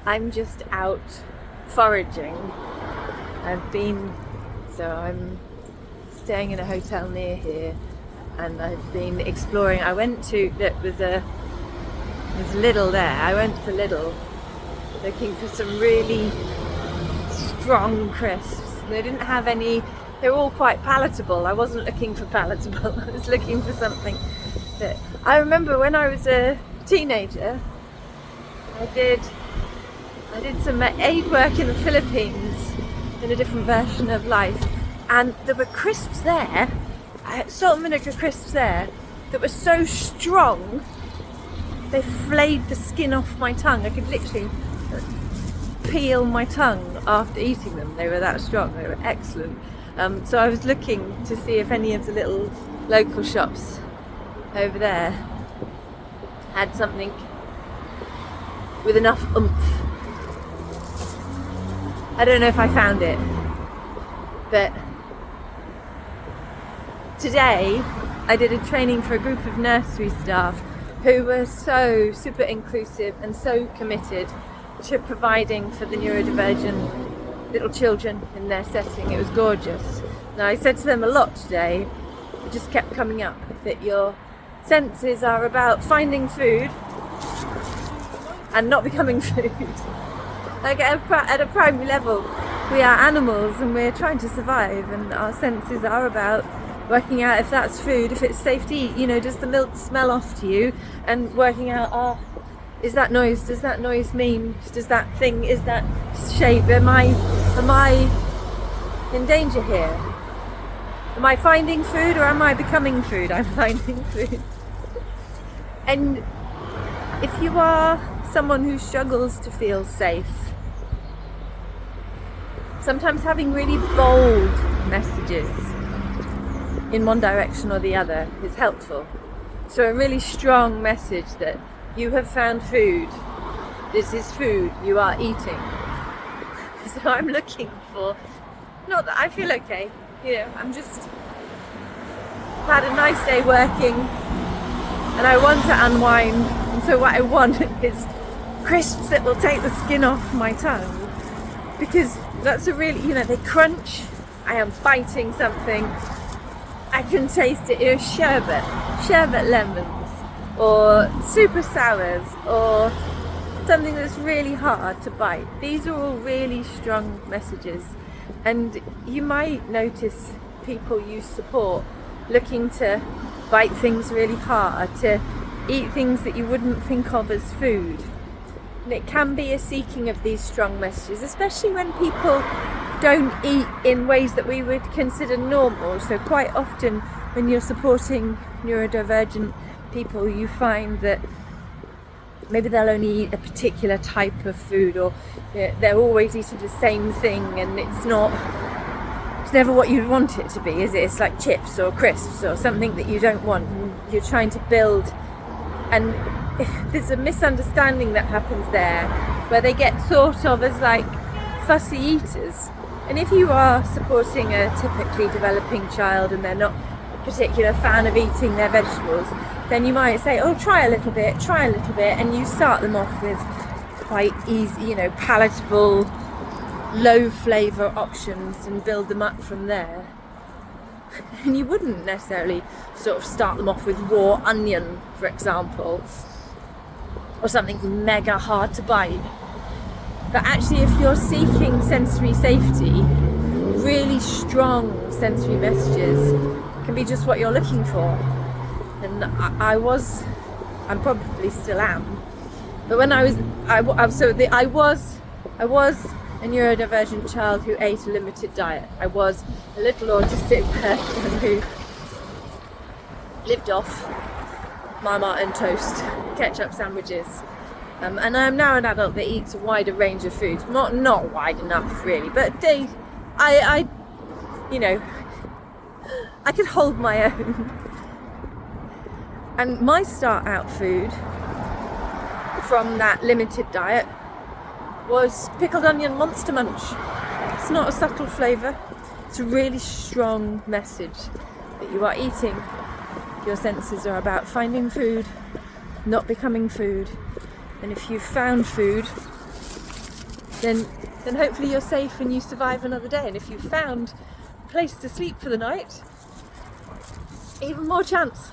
I'm just out foraging. I'm staying in a hotel near here, and I've been exploring. There's Lidl there. I went to Lidl looking for some really strong crisps. They didn't have any, they were all quite palatable. I wasn't looking for palatable, I was looking for something that, I remember when I was a teenager, I did some aid work in the Philippines in a different version of life, and there were crisps there, salt and vinegar crisps there, that were so strong they flayed the skin off my tongue. I could literally peel my tongue after eating them. They were that strong. They were excellent. So I was looking to see if any of the little local shops over there had something with enough oomph. I don't know if I found it, but today I did a training for a group of nursery staff who were so super inclusive and so committed to providing for the neurodivergent little children in their setting. It was gorgeous. Now, I said to them a lot today, it just kept coming up, that your senses are about finding food and not becoming food. Like at a primary level, we are animals and we're trying to survive, and our senses are about working out if that's food, if it's safe to eat. Does the milk smell off to you? And working out, does that noise mean, does that thing, is that shape, am I in danger here? Am I finding food or am I becoming food? I'm finding food. And if you are someone who struggles to feel safe, sometimes having really bold messages in one direction or the other is helpful. So a really strong message that you have found food, this is food you are eating. So I'm looking for, not that I feel okay, I'm just had a nice day working and I want to unwind, and so what I want is crisps that will take the skin off my tongue, because that's a really, they crunch, I am biting something, I can taste it. Sherbet lemons, or super sours, or something that's really hard to bite. These are all really strong messages, and you might notice people you support looking to bite things really hard, to eat things that you wouldn't think of as food. And it can be a seeking of these strong messages, especially when people don't eat in ways that we would consider normal. So quite often when you're supporting neurodivergent people, you find that maybe they'll only eat a particular type of food, or they're always eating the same thing, and it's never what you want it to be, is it? It's like chips or crisps or something that you don't want, and you're trying to build, and there's a misunderstanding that happens there where they get thought of as like fussy eaters. And if you are supporting a typically developing child and they're not a particular fan of eating their vegetables, then you might say, try a little bit, and you start them off with quite easy, palatable, low flavour options and build them up from there. And you wouldn't necessarily sort of start them off with raw onion, for example, or something mega hard to bite. But actually, if you're seeking sensory safety, really strong sensory messages can be just what you're looking for. And I probably still am. But when I was a neurodivergent child who ate a limited diet. I was a little autistic person who lived off Marmite and toast, ketchup sandwiches. And I'm now an adult that eats a wider range of foods. Not wide enough, really, but I could hold my own. And my start out food from that limited diet was pickled onion Monster Munch. It's not a subtle flavour. It's a really strong message that you are eating. Your senses are about finding food, not becoming food. And if you've found food, then hopefully you're safe and you survive another day. And if you've found a place to sleep for the night, even more chance.